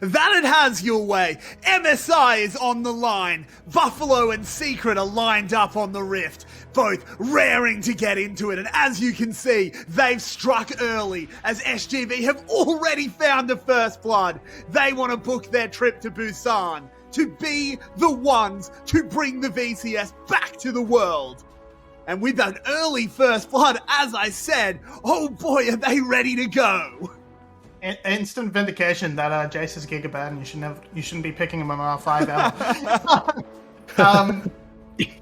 that it has your way. MSI is on the line. Buffalo and Secret are lined up on the Rift, both raring to get into it. And as you can see, they've struck early as SGB have already found the first blood. They want to book their trip to Busan to be the ones to bring the VCS back to the world. And with an early first blood, as I said, oh boy, are they ready to go. Instant vindication that Jace is Gigabad and you shouldn't be picking him on R5 out.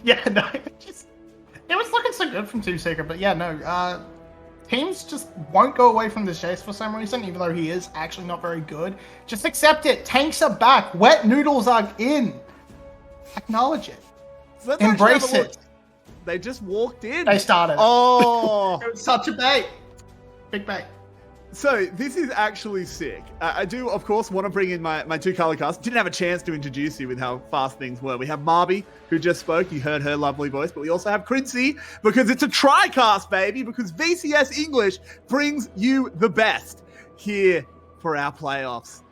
Yeah, no, it was looking so good from Team Secret, but yeah, no, teams just won't go away from this Jace for some reason, even though he is actually not very good. Just accept it. Tanks are back. Wet noodles are in. Acknowledge it. So embrace it. They just walked in. They started. Oh. It was such a bait. Big bait. So this is actually sick. I do, of course, want to bring in my two color casts. Didn't have a chance to introduce you with how fast things were. We have Marby, who just spoke. You heard her lovely voice. But we also have Crincy, because it's a tri-cast, baby, because VCS English brings you the best here for our playoffs.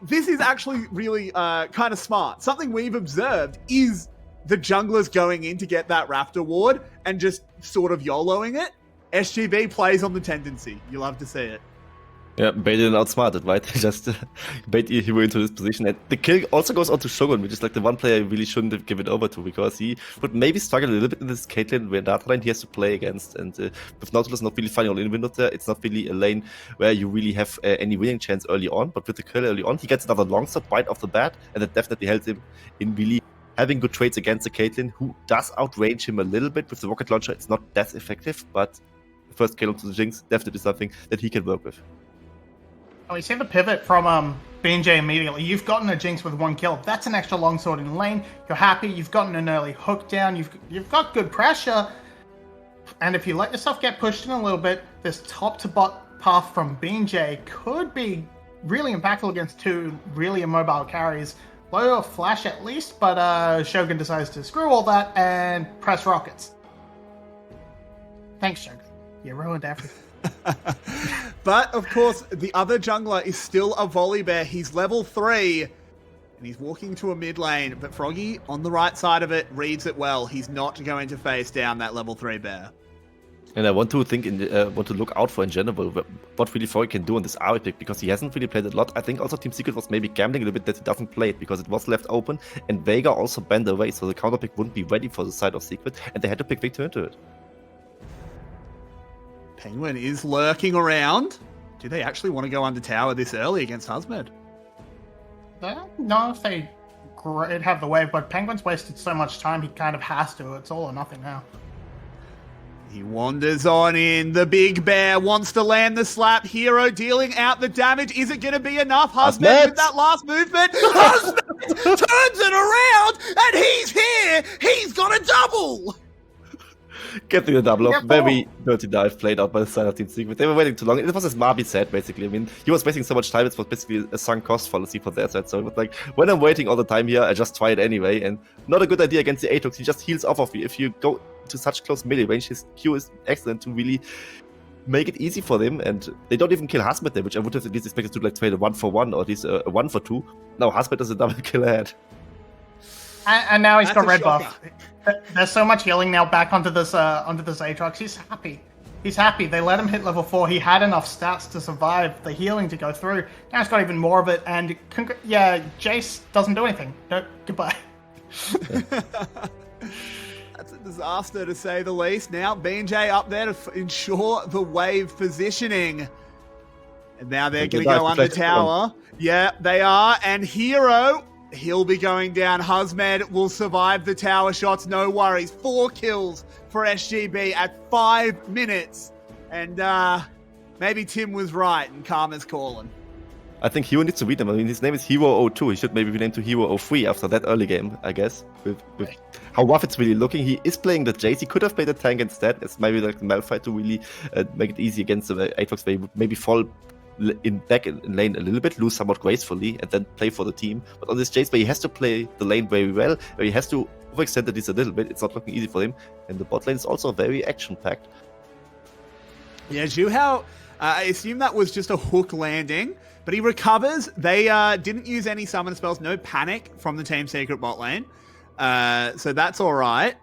This is actually really kind of smart. Something we've observed is the junglers going in to get that Raptor ward and just sort of YOLOing it. SGB plays on the tendency. You love to see it. Yeah, baited and outsmarted, right? Just bait your hero into this position. And the kill also goes on to Shogun, which is like the one player you really shouldn't have given it over to, because he would maybe struggle a little bit in this Caitlyn where data lane he has to play against. And with Nautilus not really finding all in windows there, it's not really a lane where you really have any winning chance early on. But with the kill early on, he gets another long shot right off the bat, and that definitely helps him in really having good trades against the Caitlyn, who does outrange him a little bit. With the rocket launcher, it's not that effective, but the first kill onto the Jinx definitely something that he can work with. Oh, you see the pivot from BNJ immediately. You've gotten a Jinx with one kill. That's an extra longsword in lane. You're happy. You've gotten an early hook down. You've got good pressure. And if you let yourself get pushed in a little bit, this top to bot path from BNJ could be really impactful against two really immobile carries. Low flash at least, but Shogun decides to screw all that and press rockets. Thanks, Shogun. You ruined everything. But, of course, the other jungler is still a Volibear. He's level 3, and he's walking to a mid lane. But Froggy, on the right side of it, reads it well. He's not going to face down that level 3 bear. And I want to look out for in general what really Froggy can do on this AoE pick, because he hasn't really played it a lot. I think also Team Secret was maybe gambling a little bit that he doesn't play it, because it was left open, and Vega also banned away, so the counter pick wouldn't be ready for the side of Secret, and they had to pick Victor into it. Penguin is lurking around. Do they actually want to go under tower this early against Husmed? No, if they have the wave, but Penguin's wasted so much time, he kind of has to. It's all or nothing now. He wanders on in. The big bear wants to land the slap. Hero dealing out the damage. Is it going to be enough? Husmed with that last movement. Husmed turns it around, and he's here. He's got a double. Getting the double off. Very dirty dive played out by the side of Team Secret. They were waiting too long. It was as Marby said, basically. I mean, he was wasting so much time. It was basically a sunk cost fallacy for their side. So it was like, when I'm waiting all the time here, I just try it anyway. And not a good idea against the Aatrox. He just heals off of you. If you go to such close melee range, his Q is excellent to really make it easy for them. And they don't even kill Husmed there, which I would have at least expected to like trade a 1-for-1 or at least a 1-for-2. Now Husmed is a double kill ahead. And now he's got red buff. There's so much healing now back onto this Aatrox. He's happy. He's happy. They let him hit level 4. He had enough stats to survive the healing to go through. Now he's got even more of it. And yeah, Jace doesn't do anything. No, goodbye. That's a disaster to say the least. Now BNJ up there to ensure the wave positioning. And now they're going to go under tower. Yeah, they are. And Hero, he'll be going down. Husmed will survive the tower shots. No worries. 4 kills for SGB at 5 minutes. And maybe Tim was right and Karma's calling. I think Hero needs to beat him. I mean, his name is Hero02. He should maybe be named to Hero03 after that early game, I guess. With how rough it's really looking. He is playing the Jace. He could have played the tank instead. It's maybe like the Malphite to really make it easy against the Aatrox. They would maybe fall back in lane a little bit, lose somewhat gracefully, and then play for the team. But on this Jace, where he has to play the lane very well, where he has to overextend the D's a little bit, it's not looking easy for him. And the bot lane is also very action-packed. Yeah, Zhuhao, I assume that was just a hook landing, but he recovers. They didn't use any summon spells. No panic from the Team Secret bot lane. So that's all right.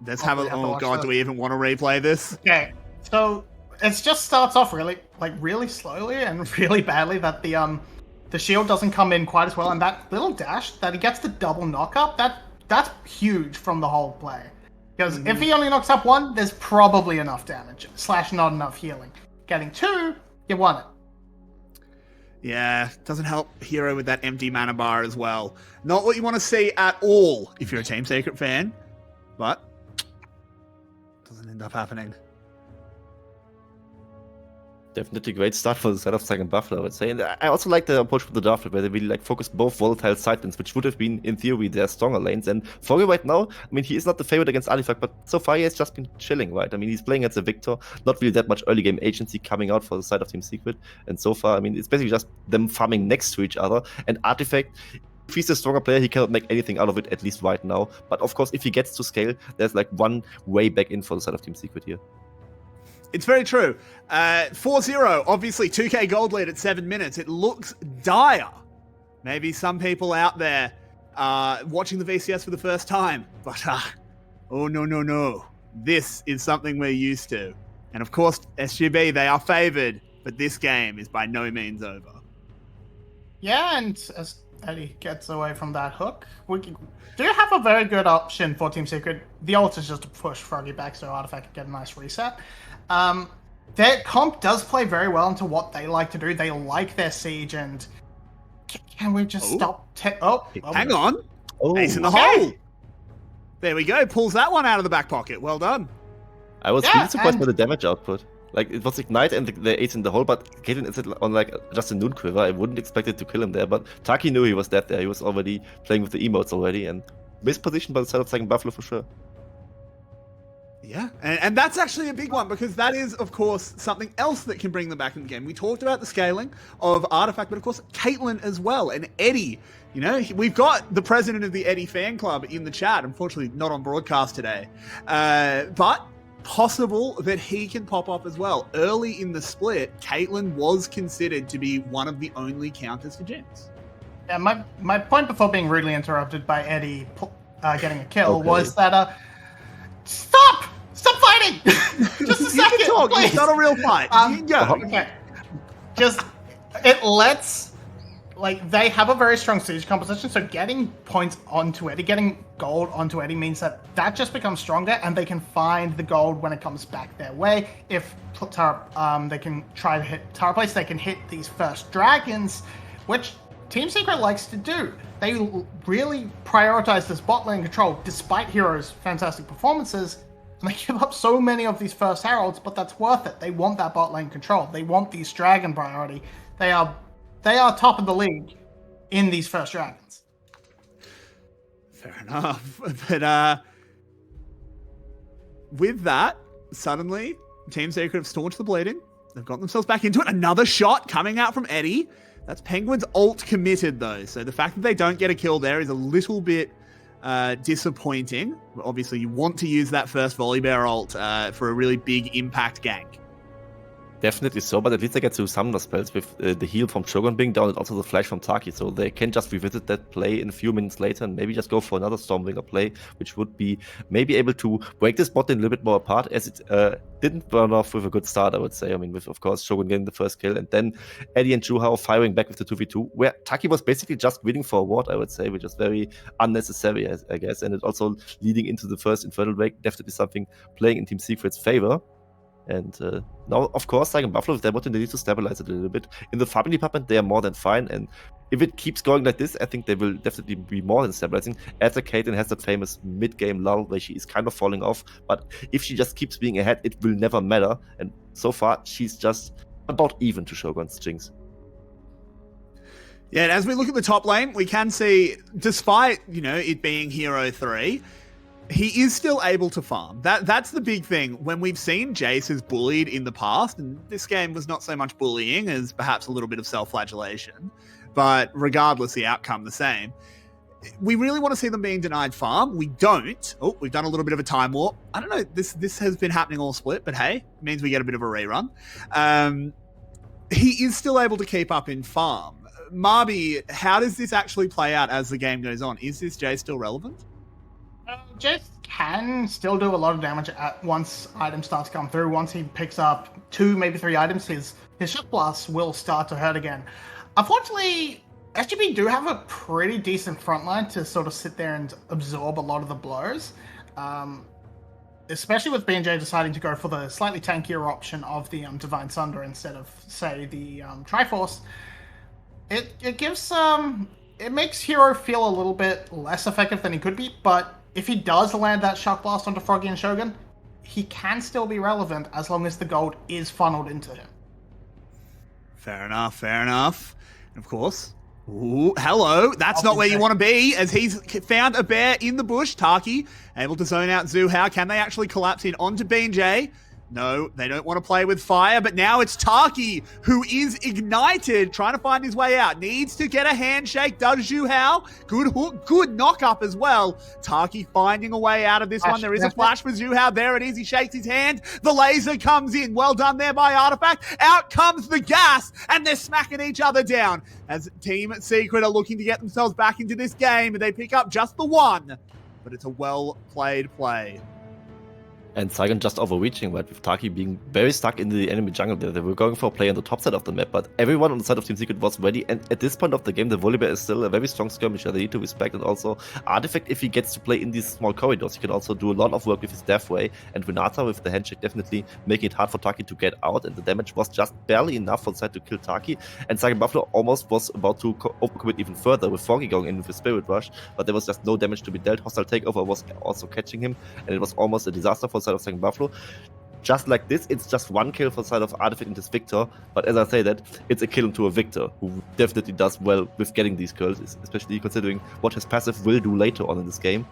Let's have a... Oh, God, do we even want to replay this? Okay, so it just starts off really slowly and really badly that the shield doesn't come in quite as well, and that little dash that he gets the double knock up, that's huge from the whole play. Because if he only knocks up one, there's probably enough damage, / not enough healing. Getting two, you won it. Yeah, doesn't help Hero with that empty mana bar as well. Not what you want to see at all if you're a Team Secret fan, but doesn't end up happening. Definitely great start for the side of Saigon Buffalo, I would say. And I also like the approach with the draft, where they really focus both volatile side lanes, which would have been, in theory, their stronger lanes. And Foggy right now, I mean, he is not the favorite against Artifact, but so far he has just been chilling, right? I mean, he's playing as a Victor, not really that much early game agency coming out for the side of Team Secret. And so far, I mean, it's basically just them farming next to each other. And Artifact, if he's a stronger player, he cannot make anything out of it, at least right now. But of course, if he gets to scale, there's one way back in for the side of Team Secret here. It's very true. 4-0, obviously 2k gold lead at 7 minutes. It looks dire. Maybe some people out there watching the VCS for the first time. But, oh, no. This is something we're used to. And of course, SGB, they are favored. But this game is by no means over. Yeah, and as Eddie gets away from that hook, we do have a very good option for Team Secret. The ult is just to push Froggy back so Artifact can get a nice reset. Their comp does play very well into what they like to do. They like their siege, and can we just stop? Hang on. Ace in the hole. There we go. Pulls that one out of the back pocket. Well done. I was really surprised by the damage output. It was Ignite and the ace in the hole, but Caitlyn is on just a noon quiver. I wouldn't expect it to kill him there, but Taki knew he was dead there. He was already playing with the emotes already, and mispositioned by the side of Saigon Buffalo for sure. Yeah, and that's actually a big one, because that is, of course, something else that can bring them back in the game. We talked about the scaling of Artifact, but of course, Caitlyn as well, and Eddie. You know, we've got the president of the Eddie fan club in the chat, unfortunately not on broadcast today, but possible that he can pop up as well. Early in the split, Caitlyn was considered to be one of the only counters to Jinx. Yeah, my point before being rudely interrupted by Eddie getting a kill was that, Stop fighting! Just a second, you can talk. please. It's not a real fight. You can go. Okay. It lets, they have a very strong siege composition, so getting points onto Eddie, getting gold onto Eddie means that just becomes stronger, and they can find the gold when it comes back their way. If they can try to hit Tower Place, they can hit these first dragons, which Team Secret likes to do. They really prioritize this bot lane control, despite Hero's fantastic performances. And they give up so many of these first heralds, but that's worth it. They want that bot lane control. They want these dragon priority. They are top of the league in these first dragons. Fair enough. But with that, suddenly, Team Secret have staunched the bleeding. They've got themselves back into it. Another shot coming out from Eddie. That's Penguin's ult committed, though. So the fact that they don't get a kill there is a little bit disappointing. Obviously, you want to use that first volley bear ult for a really big impact gank. Definitely so, but at least they get to summon the spells with the heal from Shogun being down and also the flash from Taki, so they can just revisit that play in a few minutes later and maybe just go for another Stormbringer play, which would be maybe able to break this bot a little bit more apart, as it didn't burn off with a good start, I would say. I mean, with, of course, Shogun getting the first kill, and then Eddie and Juhao firing back with the 2v2, where Taki was basically just waiting for a ward, I would say, which is very unnecessary, I guess, and it also leading into the first Infernal Wake, definitely something playing in Team Secret's favor. And now, of course, Saigon Buffalo, if they want, they need to stabilize it a little bit. In the farming department, they are more than fine. And if it keeps going like this, I think they will definitely be more than stabilizing. After Caitlyn has that famous mid-game lull where she is kind of falling off. But if she just keeps being ahead, it will never matter. And so far, she's just about even to Shogun's Jinx. Yeah, and as we look at the top lane, we can see, despite, it being Hero 3, he is still able to farm. That's the big thing. When we've seen Jace has bullied in the past, and this game was not so much bullying as perhaps a little bit of self-flagellation, but regardless, the outcome the same. We really want to see them being denied farm. We don't. Oh, we've done a little bit of a time warp. I don't know. This has been happening all split, but hey, it means we get a bit of a rerun. he is still able to keep up in farm. Marby, how does this actually play out as the game goes on? Is this Jay still relevant? Jace can still do a lot of damage once items start to come through. Once he picks up 2, maybe 3 items, his shock blast will start to hurt again. Unfortunately, SGB do have a pretty decent front line to sort of sit there and absorb a lot of the blows. Especially with BJ deciding to go for the slightly tankier option of the Divine Sunder instead of, say, the Triforce. It gives it makes Hero feel a little bit less effective than he could be, but if he does land that Shock Blast onto Froggy and Shogun, he can still be relevant as long as the gold is funneled into him. Fair enough, fair enough. And of course, ooh, hello. That's not where you want to be, as he's found a bear in the bush. Taki able to zone out Zhu. How can they actually collapse in onto BJ? No, they don't want to play with fire, but now it's Taki who is ignited, trying to find his way out. Needs to get a handshake. Does Zhu Hao? Good hook, good knock up as well. Taki finding a way out of this one. There is a flash for Zhu Hao. There it is. He shakes his hand. The laser comes in. Well done there by Artifact. Out comes the gas, and they're smacking each other down as Team Secret are looking to get themselves back into this game. They pick up just the one, but it's a well-played play. And Saigon just overreaching, right? With Taki being very stuck in the enemy jungle there. They were going for a play on the top side of the map, but everyone on the side of Team Secret was ready. And at this point of the game, the Volibear is still a very strong skirmisher. They need to respect. And also, Artifact, if he gets to play in these small corridors, he can also do a lot of work with his Death Ray. And Renata with the handshake definitely making it hard for Taki to get out. And the damage was just barely enough for the side to kill Taki. And Saigon Buffalo almost was about to overcommit even further with Froggy going in with a Spirit Rush. But there was just no damage to be dealt. Hostile Takeover was also catching him. And it was almost a disaster for the side of Saigon Buffalo. Just like this, it's just one kill for the side of Artifact into Victor, but as I say that, it's a kill into a Victor, who definitely does well with getting these kills, especially considering what his passive will do later on in this game.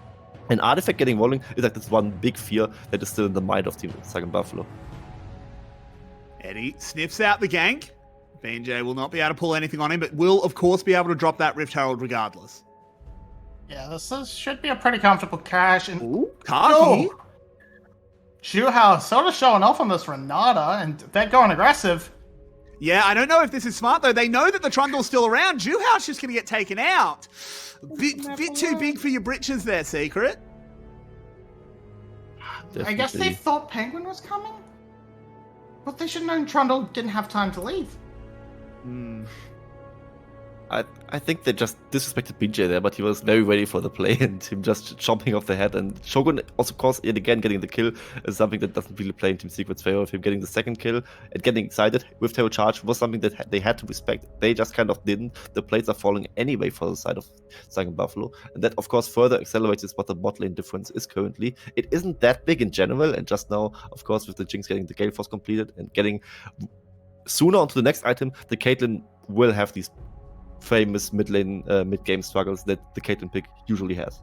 And Artifact getting rolling is like this one big fear that is still in the mind of Team Saigon Buffalo. Eddie sniffs out the gank. BJ will not be able to pull anything on him, but will, of course, be able to drop that Rift Herald regardless. Yeah, should be a pretty comfortable cash. And ooh, Taki. Zhu Hao sort of showing off on this Renata, and they're going aggressive. Yeah, I don't know if this is smart, though. They know that the Trundle's still around. Zhu Hao's just going to get taken out. Bit too big for your britches there, Secret. Definitely. I guess they thought Penguin was coming? But they should have known Trundle didn't have time to leave. I think they just disrespected BJ there, but he was very ready for the play and him just chomping off the head. And Shogun, also, of course, yet again getting the kill is something that doesn't really play in Team Secret's favor. Of him getting the second kill and getting excited with Terror Charge was something that they had to respect. They just kind of didn't. The plates are falling anyway for the side of Saigon Buffalo. And that, of course, further accelerates what the bot lane difference is currently. It isn't that big in general. And just now, of course, with the Jinx getting the Gale Force completed and getting sooner onto the next item, the Caitlyn will have these famous mid-game struggles that the Caitlyn pick usually has.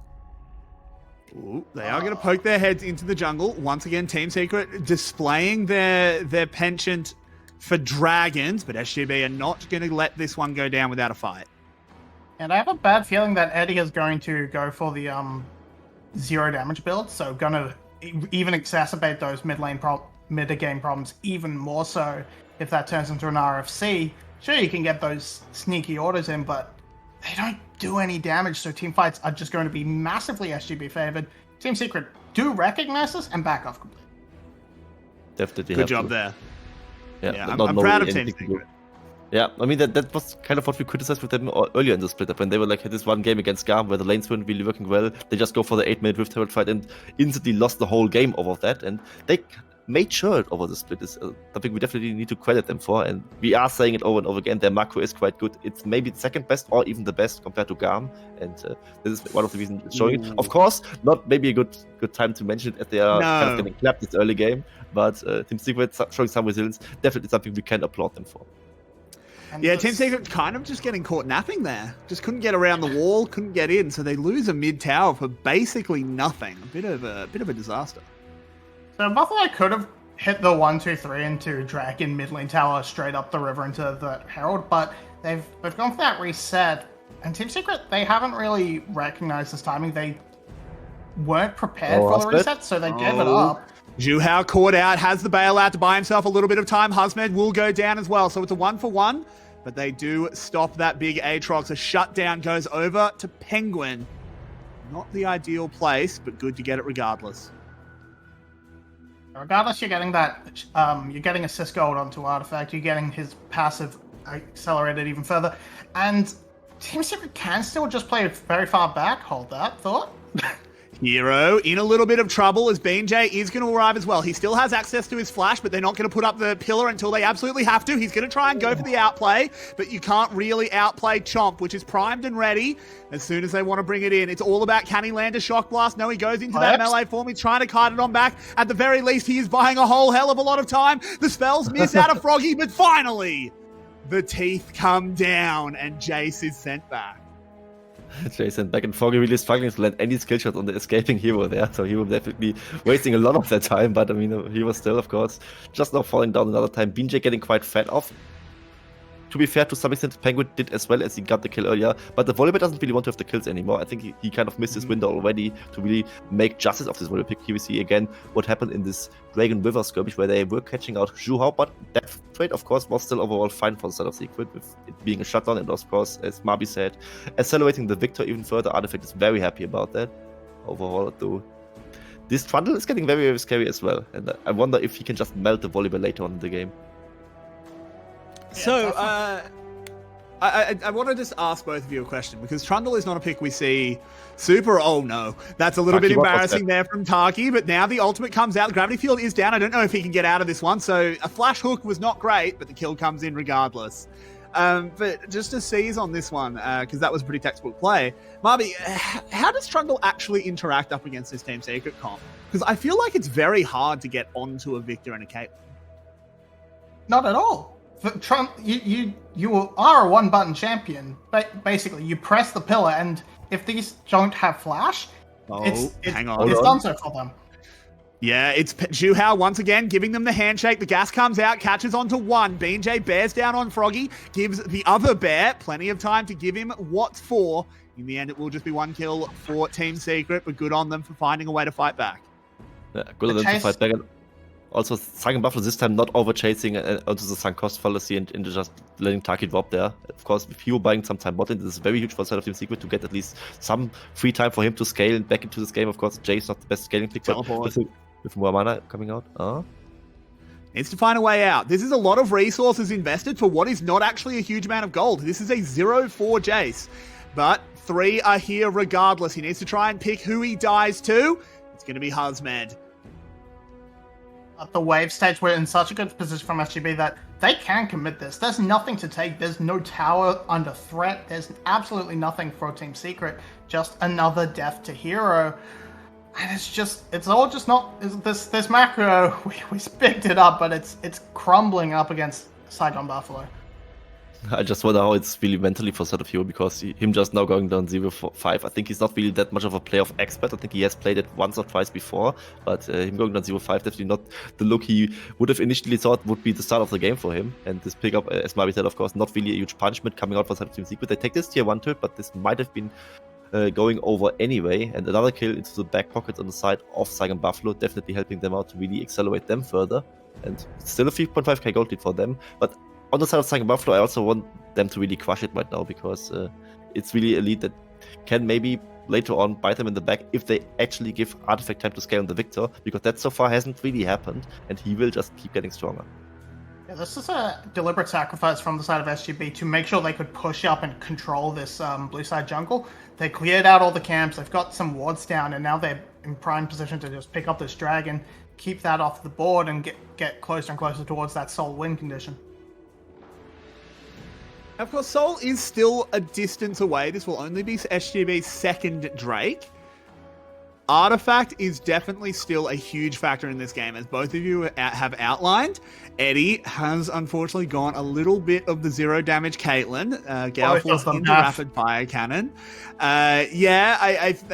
Ooh, they are going to poke their heads into the jungle. Once again, Team Secret displaying their penchant for dragons, but SGB are not going to let this one go down without a fight. And I have a bad feeling that Eddie is going to go for the zero damage build, so going to even exacerbate those mid-game problems even more so if that turns into an RFC. Sure, you can get those sneaky orders in, but they don't do any damage, so team fights are just going to be massively SGB favored. Team Secret do recognize this and back off completely. Definitely. Good job there. Yeah, I'm proud of Team Secret. Yeah, I mean, that was kind of what we criticized with them earlier in the split up when they were like, had this one game against Garm where the lanes weren't really working well. They just go for the 8-minute Rift Herald fight and instantly lost the whole game over that. And they made sure over the split is something we definitely need to credit them for. And we are saying it over and over again. Their macro is quite good. It's maybe the second best or even the best compared to Garm. And this is one of the reasons it's showing it. Of course, not maybe a good time to mention it as they are kind of getting clapped this early game. But Team Secret showing some resilience. Definitely something we can applaud them for. Yeah, Team Secret kind of just getting caught napping there. Just couldn't get around the wall, couldn't get in, so they lose a mid tower for basically nothing. A bit of a disaster. So Buffalo could have hit the 1-2-3 into Dragon mid lane tower straight up the river into the Herald, but they've gone for that reset. And Team Secret, they haven't really recognized this timing. They weren't prepared for the reset, so they gave it up. Zhuhao caught out, has the bailout to buy himself a little bit of time. Husmed will go down as well. So it's a 1-for-1, but they do stop that big Aatrox. A shutdown goes over to Penguin. Not the ideal place, but good to get it regardless. Regardless, you're getting that. You're getting assist gold onto Artifact. You're getting his passive accelerated even further, and Team Secret can still just play very far back. Hold that thought. Hero in a little bit of trouble as BJ is going to arrive as well. He still has access to his flash, but they're not going to put up the pillar until they absolutely have to. He's going to try and go for the outplay, but you can't really outplay Chomp, which is primed and ready as soon as they want to bring it in. It's all about, can he land a shock blast? No, he goes into that melee form. He's trying to kite it on back. At the very least, he is buying a whole hell of a lot of time. The spells miss out of Froggy, but finally, the teeth come down and Jace is sent back. Jason back and Foggy really struggling to land any skill shot on the escaping hero there, so he was definitely wasting a lot of that time, but I mean, he was still, of course, just now falling down another time. BJ getting quite fed off. To be fair, to some extent, Penguin did as well as he got the kill earlier, but the Volibear doesn't really want to have the kills anymore. I think he kind of missed his window already to really make justice of this Volibear pick. Here we see again what happened in this Dragon River skirmish where they were catching out Zhuhao, but that trade, of course, was still overall fine for the side of Secret, with it being a shutdown, and of course, as Marby said, accelerating the victor even further. Artifact is very happy about that. Overall, though, this Trundle is getting very, very scary as well, and I wonder if he can just melt the Volibear later on in the game. So, I want to just ask both of you a question, because Trundle is not a pick we see super. Oh no, that's a little bit embarrassing there from Taki, but now the ultimate comes out. The gravity field is down. I don't know if he can get out of this one. So a flash hook was not great, but the kill comes in regardless. But just to seize on this one, because that was a pretty textbook play. Marby, how does Trundle actually interact up against this Team Secret comp? Because I feel like it's very hard to get onto a Victor and a Caitlyn. Not at all. You are a one-button champion. Basically, you press the pillar, and if these don't have flash, it's done so for them. Yeah, it's Zhuhao once again giving them the handshake. The gas comes out, catches onto one. BJ bears down on Froggy, gives the other bear plenty of time to give him what's for. In the end, it will just be one kill for Team Secret, but good on them for finding a way to fight back. Yeah, good on them to fight back. Also, Saigon Buffalo this time not over chasing onto the sunk cost fallacy and into just letting Taki drop there. Of course, if you were buying some time bot lane, this is very huge for the side of Team Secret to get at least some free time for him to scale back into this game. Of course, Jay's not the best scaling pick, but with more mana coming out. Needs to find a way out. This is a lot of resources invested for what is not actually a huge amount of gold. This is a 0-4 Jace, but 3 are here regardless. He needs to try and pick who he dies to. It's going to be Husmed. At the wave stage, we're in such a good position from SGB that they can commit this. There's nothing to take. There's no tower under threat. There's absolutely nothing for Team Secret. Just another death to hero. And it's all just not this macro. We picked it up, but it's crumbling up against Saigon Buffalo. I just wonder how it's really mentally for Set of Hero, because him just now going down 0-5, I think he's not really that much of a playoff expert. I think he has played it once or twice before, but him going down 0-5 definitely not the look he would have initially thought would be the start of the game for him. And this pickup, as Marby said, of course, not really a huge punishment coming out for Set of Team Secret. They take this tier 1 turret, but this might have been going over anyway. And another kill into the back pockets on the side of Saigon Buffalo, definitely helping them out to really accelerate them further. And still a 3.5k gold lead for them, but on the side of Saigon Buffalo, I also want them to really crush it right now, because it's really a lead that can maybe later on bite them in the back if they actually give Artifact time to scale on the Victor, because that so far hasn't really happened, and he will just keep getting stronger. Yeah, this is a deliberate sacrifice from the side of SGB to make sure they could push up and control this blue side jungle. They cleared out all the camps, they've got some wards down, and now they're in prime position to just pick up this dragon, keep that off the board, and get closer and closer towards that Soul win condition. Of course, Soul is still a distance away. This will only be SGB's second Drake. Artifact is definitely still a huge factor in this game, as both of you have outlined. Eddie has unfortunately gone a little bit of the 0 damage Caitlyn. Gale Force in the rapid fire cannon. I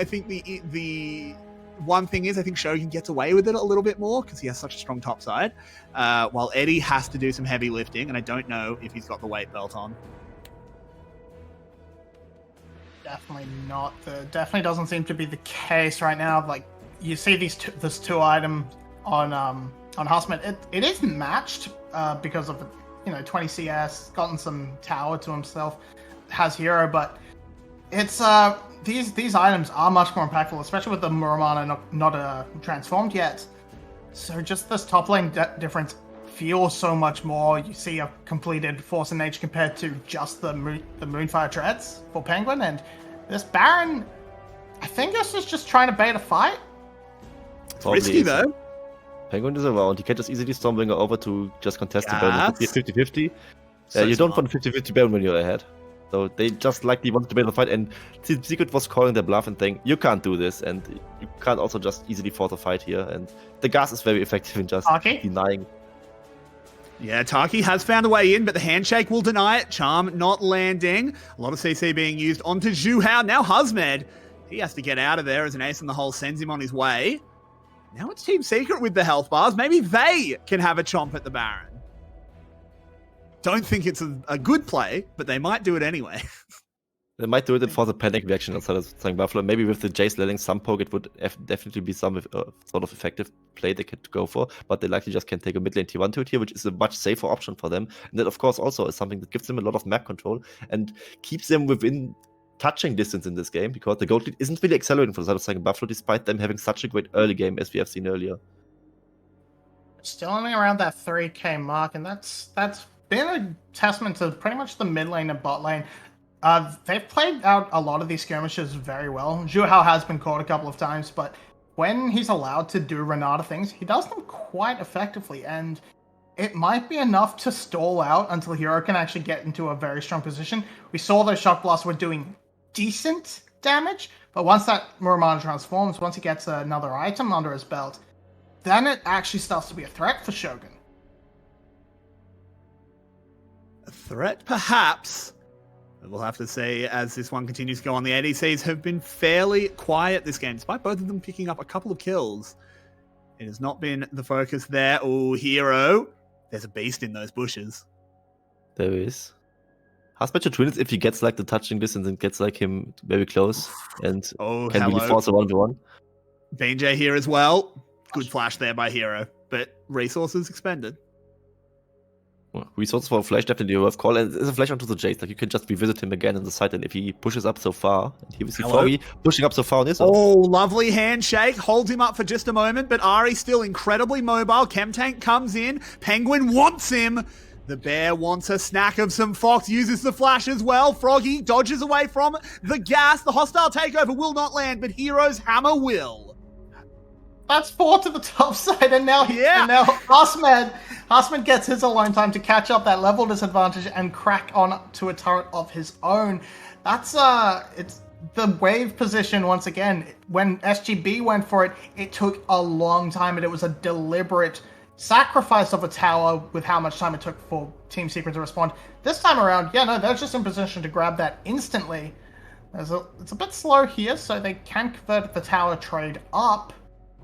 think the one thing is, I think Shogun gets away with it a little bit more because he has such a strong top side, while Eddie has to do some heavy lifting, and I don't know if he's got the weight belt on. Definitely not. Definitely doesn't seem to be the case right now. Like, you see this 2 item on Husman. It is matched because of 20 CS, gotten some tower to himself, has hero, but it's these items are much more impactful, especially with the Muramana not transformed yet. So just this top lane difference feels so much more. You see a completed Force of Nature compared to just the Moonfire Treads for Penguin, and this Baron, I think this is just trying to bait a fight. It's risky though. Penguin is around. He can just easily Stormbringer over to just contest the Baron. 50-50. You don't want 50-50 Baron when you're ahead. So they just likely wanted to bait the fight, and Team Secret was calling their bluff and saying, you can't do this, and you can't also just easily force a fight here. And the gas is very effective in just denying. Yeah, Taki has found a way in, but the handshake will deny it. Charm not landing. A lot of CC being used onto Zhu Hao. Now Husmed, he has to get out of there as an ace in the hole sends him on his way. Now it's Team Secret with the health bars. Maybe they can have a chomp at the Baron. Don't think it's a good play, but they might do it anyway. They might do it for the panic reaction outside of saying Buffalo. Maybe with the Jace letting some poke, it would definitely be some sort of effective play they could go for. But they likely just can take a mid lane T1 to it here, which is a much safer option for them. And that, of course, also is something that gives them a lot of map control and keeps them within touching distance in this game, because the gold lead isn't really accelerating for the side of Saigon Buffalo, despite them having such a great early game as we have seen earlier. Still only around that 3k mark, and that's been a testament to pretty much the mid lane and bot lane. They've played out a lot of these skirmishes very well. Zhu Hao has been caught a couple of times, but when he's allowed to do Renata things, he does them quite effectively, and it might be enough to stall out until Hero can actually get into a very strong position. We saw those shock blasts were doing decent damage, but once that Muramana transforms, once he gets another item under his belt, then it actually starts to be a threat for Shogun. A threat, perhaps. We'll have to see as this one continues to go on. The ADCs have been fairly quiet this game, despite both of them picking up a couple of kills. It has not been the focus there. Oh, Hero. There's a beast in those bushes. There is. Husband should win it if he gets like the touching distance and gets like him very close and can really force a 1v1. BJ here as well. Good flash there by Hero, but resources expended. Well, resources for a flash definitely worth call, and it's a flash onto the Jace. Like you can just revisit him again on the side, and if he pushes up so far, and here we see Froggy pushing up so far on this. Oh, lovely handshake. Holds him up for just a moment, but Ari still incredibly mobile. Chemtank comes in. Penguin wants him. The bear wants a snack of some Fox, uses the flash as well. Froggy dodges away from the gas. The hostile takeover will not land, but Hero's hammer will. That's 4 to the top side, and now Husman gets his alone time to catch up that level disadvantage and crack on to a turret of his own. That's it's the wave position once again. When SGB went for it, it took a long time, and it was a deliberate sacrifice of a tower with how much time it took for Team Secret to respond. This time around, they're just in position to grab that instantly. It's a bit slow here, so they can convert the tower trade up,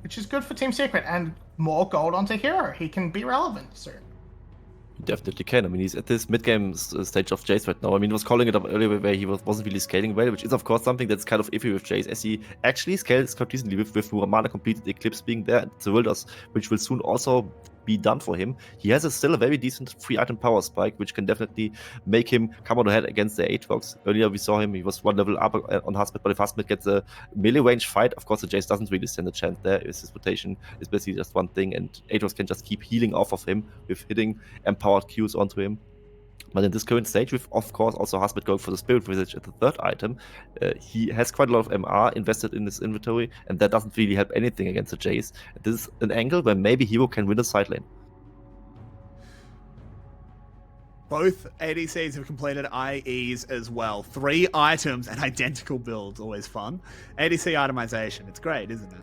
which is good for Team Secret, and more gold onto Hero. He can be relevant soon. He definitely can. I mean, he's at this mid-game stage of Jace right now. I mean, he was calling it up earlier where he wasn't really scaling well, which is, of course, something that's kind of iffy with Jace, as he actually scales quite decently with Muramana completed Eclipse being there, and Zerildas, which will soon also be done for him. He has still a very decent free item power spike, which can definitely make him come out ahead against the Aatrox. Earlier we saw him, he was one level up on Husband, but if Husband gets a melee range fight, of course the Jace doesn't really stand a chance there. His rotation is basically just one thing, and Aatrox can just keep healing off of him with hitting empowered Qs onto him. But in this current stage, with of course also Husband going for the Spirit Visage at the third item, he has quite a lot of MR invested in his inventory, and that doesn't really help anything against the Jace. This is an angle where maybe Hero can win a side lane. Both ADCs have completed IEs as well. 3 items and identical builds, always fun. ADC itemization, it's great, isn't it?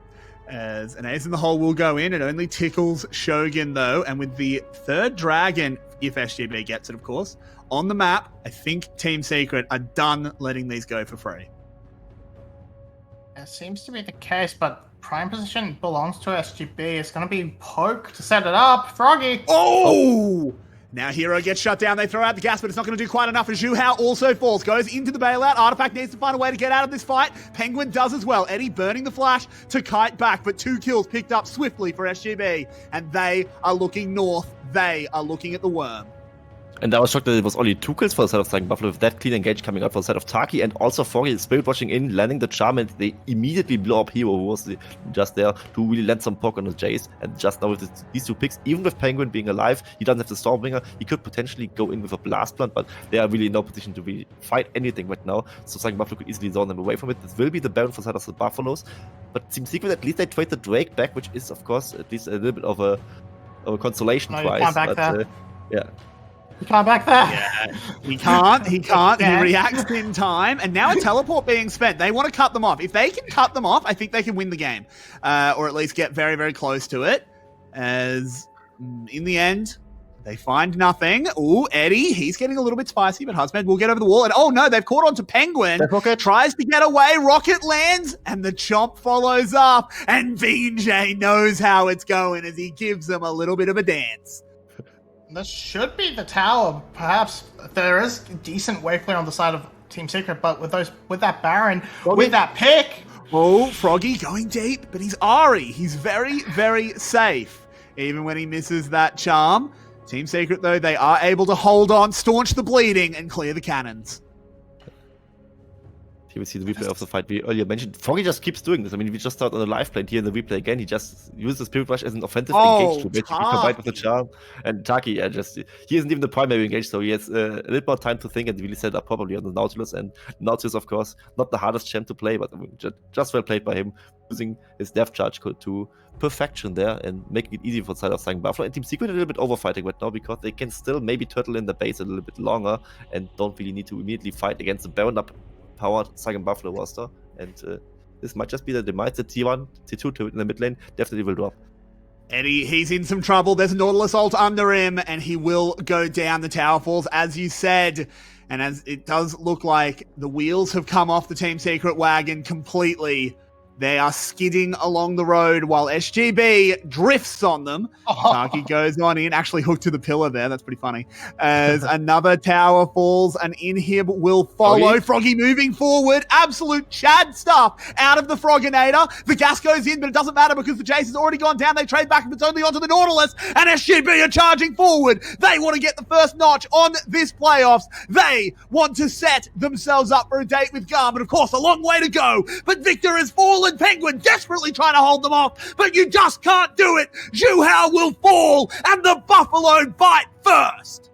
As an ace in the hole will go in, it only tickles Shogun though, and with the third dragon, if SGB gets it of course, on the map, I think Team Secret are done letting these go for free. It seems to be the case, but prime position belongs to SGB. It's going to be Poke to set it up. Froggy! Oh! Now Hero gets shut down, they throw out the gas, but it's not going to do quite enough, and Zhu Hao also falls, goes into the bailout. Artifact needs to find a way to get out of this fight. Penguin does as well. Eddie burning the flash to kite back, but 2 kills picked up swiftly for SGB, and they are looking north. They are looking at the worm. And I was shocked that it was only 2 kills for the side of Saigon Buffalo with that clean engage coming out for the side of Taki, and also Foggy Spirit watching in, landing the charm, and they immediately blow up Hero, who was just there to really land some poke on the Jace. And just now with these 2 picks, even with Penguin being alive, he doesn't have the Stormbringer, he could potentially go in with a Blast Plant, but they are really in no position to really fight anything right now, so Saigon Buffalo could easily zone them away from it. This will be the Baron for the side of the Buffaloes, but Team Secret, at least they trade the Drake back, which is of course at least a little bit of a consolation prize. But, yeah. He can't back that. Yeah, he can't. He can't. He reacts in time. And now a teleport being spent. They want to cut them off. If they can cut them off, I think they can win the game. Or at least get very, very close to it. As in the end, they find nothing. Ooh, Eddie, he's getting a little bit spicy, but Husband will get over the wall. And oh no, they've caught on to Penguin. Tries to get away. Rocket lands, and the chomp follows up. And VJ knows how it's going as he gives them a little bit of a dance. This should be the tower. Perhaps there is decent wave clear on the side of Team Secret, but with that Baron, with that pick. Oh, Froggy going deep, but he's Ari. He's very, very safe, even when he misses that charm. Team Secret, though, they are able to hold on, staunch the bleeding, and clear the cannons. Here we see the replay of the fight we earlier mentioned. Foggy just keeps doing this. I mean, we just started on the live play here in the replay again. He just uses the Spirit Rush as an offensive engage to basically combine with the charm. And Taki, he isn't even the primary engage, so he has a little more time to think and really set up properly on the Nautilus. And Nautilus, of course, not the hardest champ to play, but I mean, just well played by him, using his death charge to perfection there and making it easy for the side of Saigon Buffalo. And Team Secret a little bit overfighting right now because they can still maybe turtle in the base a little bit longer and don't really need to immediately fight against the Baron up powered Saigon Buffalo roster, and this might just be the demise. The T1, T2 in the mid lane definitely will drop. Eddie, he's in some trouble. There's a Nautilus ult under him, and he will go down. The tower falls, as you said, and as it does look like the wheels have come off the Team Secret wagon completely. They are skidding along the road while SGB drifts on them. Taki goes on in, actually hooked to the pillar there. That's pretty funny. As another tower falls, an inhib will follow. Froggy moving forward. Absolute Chad stuff out of the Froginator. The gas goes in, but it doesn't matter because the Jace has already gone down. They trade back, but it's only onto the Nautilus. And SGB are charging forward. They want to get the first notch on this playoffs. They want to set themselves up for a date with Garm. But of course, a long way to go. But Victor has fallen. Penguin desperately trying to hold them off, but you just can't do it. Zhu Hao will fall, and the Buffalo fight first.